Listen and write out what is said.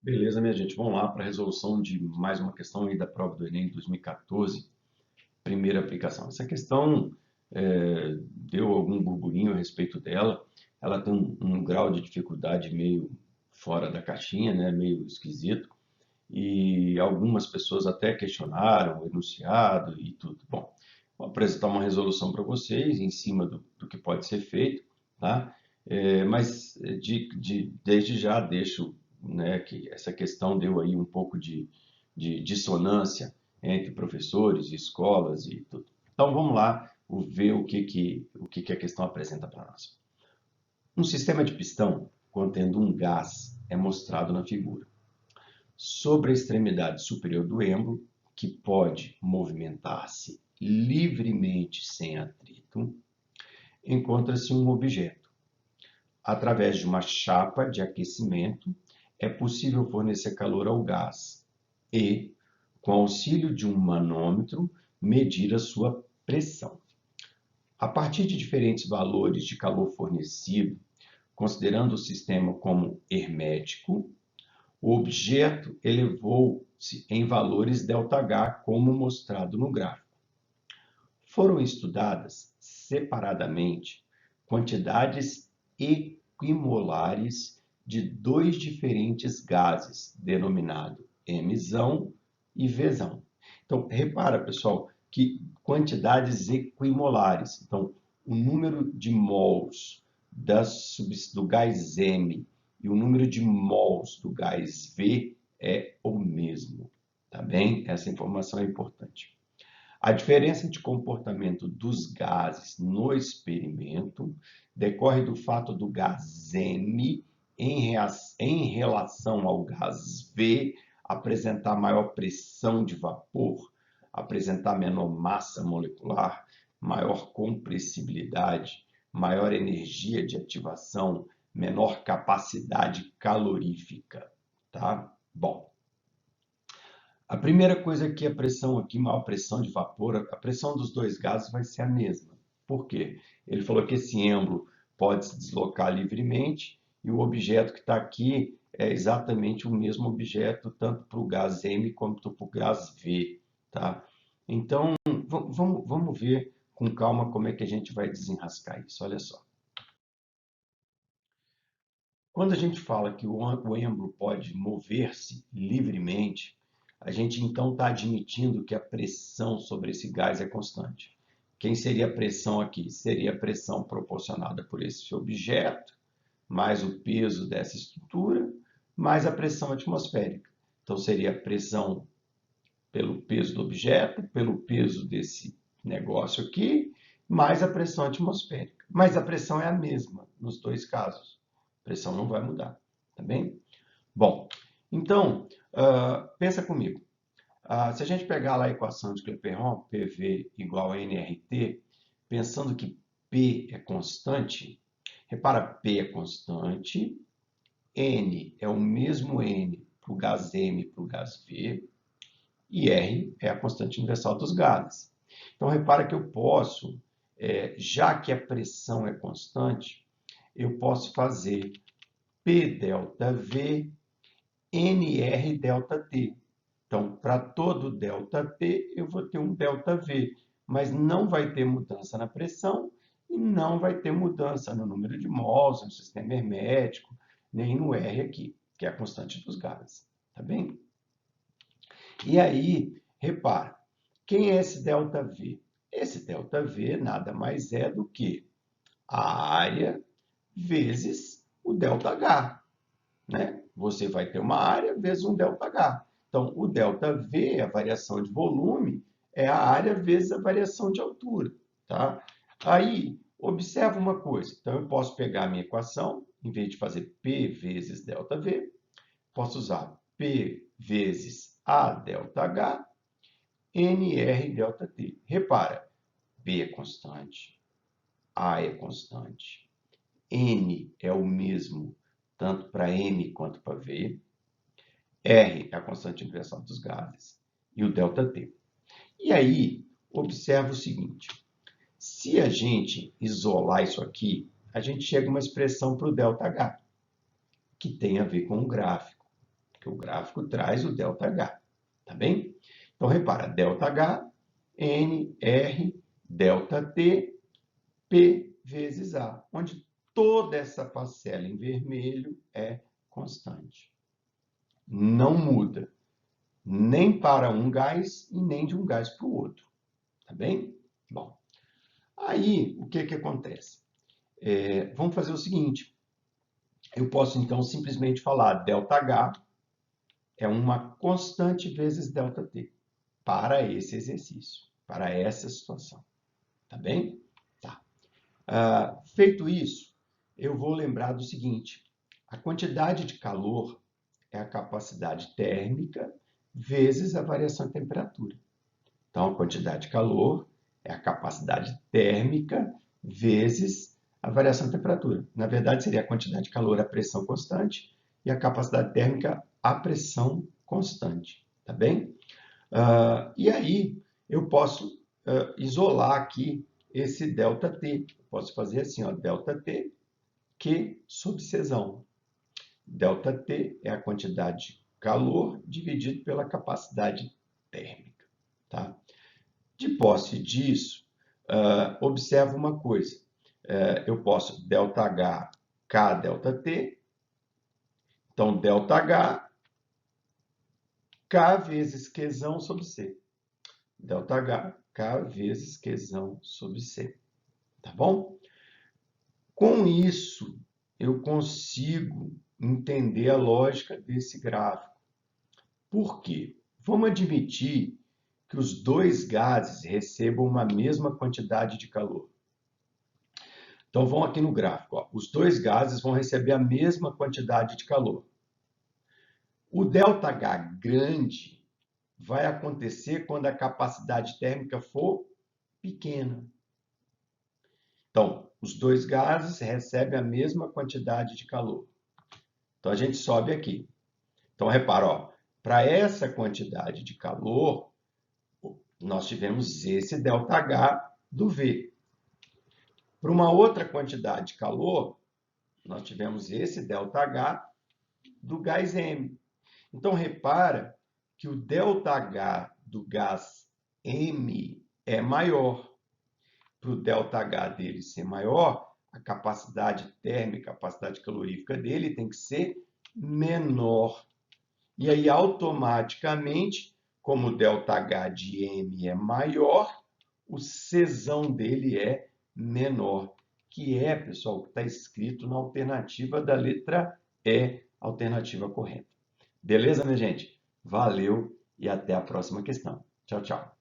Beleza, minha gente. Vamos lá para a resolução de mais uma questão aí da prova do Enem 2014, primeira aplicação. Essa questão deu algum burburinho a respeito dela. Ela tem um grau de dificuldade meio fora da caixinha, né? Meio esquisito. E algumas pessoas até questionaram o enunciado e tudo. Bom, vou apresentar uma resolução para vocês em cima do que pode ser feito, tá? Mas desde já deixo, né, que essa questão deu aí um pouco de dissonância entre professores, escolas e tudo. Então vamos lá ver o que a questão apresenta para nós. Um sistema de pistão contendo um gás é mostrado na figura. Sobre a extremidade superior do êmbolo, que pode movimentar-se livremente sem atrito, encontra-se um objeto. Através de uma chapa de aquecimento, é possível fornecer calor ao gás e, com auxílio de um manômetro, medir a sua pressão. A partir de diferentes valores de calor fornecido, considerando o sistema como hermético, o objeto elevou-se em valores ΔH, como mostrado no gráfico. Foram estudadas separadamente quantidades equimolares de dois diferentes gases, denominado Mzão e Vzão. Então, repara, pessoal, que quantidades equimolares. Então, o número de mols do gás M e o número de mols do gás V é o mesmo, tá bem? Essa informação é importante. A diferença de comportamento dos gases no experimento decorre do fato do gás M, em relação ao gás V, apresentar maior pressão de vapor, apresentar menor massa molecular, maior compressibilidade, maior energia de ativação, menor capacidade calorífica, tá? Bom, a primeira coisa é que a pressão aqui, maior pressão de vapor, a pressão dos dois gases vai ser a mesma. Por quê? Ele falou que esse êmbolo pode se deslocar livremente e o objeto que está aqui é exatamente o mesmo objeto, tanto para o gás M quanto para o gás V, tá? Então, vamos ver com calma como é que a gente vai desenrascar isso. Olha só. Quando a gente fala que o êmbolo pode mover-se livremente, a gente então está admitindo que a pressão sobre esse gás é constante. Quem seria a pressão aqui? Seria a pressão proporcionada por esse objeto, mais o peso dessa estrutura, mais a pressão atmosférica. Então, seria a pressão pelo peso do objeto, pelo peso desse negócio aqui, mais a pressão atmosférica. Mas a pressão é a mesma nos dois casos. A pressão não vai mudar, tá bem? Bom, então, pensa comigo. Se a gente pegar lá a equação de Clapeyron, PV igual a nRT, pensando que P é constante, repara, P é constante, N é o mesmo N para o gás M e para o gás V, e R é a constante universal dos gases. Então, repara que eu posso, já que a pressão é constante, eu posso fazer P delta V, NR delta T. Então, para todo ΔT, eu vou ter um ΔV, mas não vai ter mudança na pressão e não vai ter mudança no número de mols, no sistema hermético, nem no R aqui, que é a constante dos gases. Tá bem? E aí, repara, quem é esse ΔV? Esse ΔV nada mais é do que a área vezes o ΔH, né? Você vai ter uma área vezes um ΔH. Então, o ΔV, a variação de volume, é a área vezes a variação de altura, tá? Aí, observa uma coisa. Então, eu posso pegar a minha equação, em vez de fazer P vezes ΔV, posso usar P vezes A ΔH, NR ΔT. Repara, P é constante, A é constante, N é o mesmo tanto para M quanto para V, R é a constante universal dos gases e o ΔT. E aí, observa o seguinte, se a gente isolar isso aqui, a gente chega a uma expressão para o ΔH, que tem a ver com o gráfico. que o gráfico traz o ΔH, tá bem? Então, repara, ΔH, N, R, ΔT, P vezes A, onde toda essa parcela em vermelho é constante. Não muda, nem para um gás e nem de um gás para o outro, tá bem? Bom, aí o que acontece? Vamos fazer o seguinte, eu posso então simplesmente falar ΔH é uma constante vezes ΔT para esse exercício, para essa situação, tá bem? Tá. Feito isso, eu vou lembrar do seguinte, a quantidade de calor é a capacidade térmica vezes a variação de temperatura. Então, a quantidade de calor é a capacidade térmica vezes a variação de temperatura. Na verdade, seria a quantidade de calor, a pressão constante, e a capacidade térmica, a pressão constante. Tá bem? E aí, eu posso isolar aqui esse ΔT. Eu posso fazer assim, ó, ΔT, Q sobre Czão. ΔT é a quantidade de calor dividido pela capacidade térmica. Tá? De posse disso, observa uma coisa. Eu posso ΔH, K ΔT. Então, ΔH, K vezes Qzão sobre C. ΔH, K vezes Qzão sobre C. Tá bom? Com isso, eu consigo entender a lógica desse gráfico. Por quê? Vamos admitir que os dois gases recebam uma mesma quantidade de calor. Então, vamos aqui no gráfico. Ó. Os dois gases vão receber a mesma quantidade de calor. O ΔH grande vai acontecer quando a capacidade térmica for pequena. Então, os dois gases recebem a mesma quantidade de calor. Então, a gente sobe aqui. Então, repara, para essa quantidade de calor, nós tivemos esse ΔH do V. Para uma outra quantidade de calor, nós tivemos esse ΔH do gás M. Então, repara que o ΔH do gás M é maior. Para o ΔH dele ser maior, a capacidade térmica, a capacidade calorífica dele tem que ser menor. E aí, automaticamente, como o ΔH de M é maior, o Czão dele é menor, que é, pessoal, o que está escrito na alternativa da letra E, alternativa correta. Beleza, minha gente? Valeu e até a próxima questão. Tchau, tchau.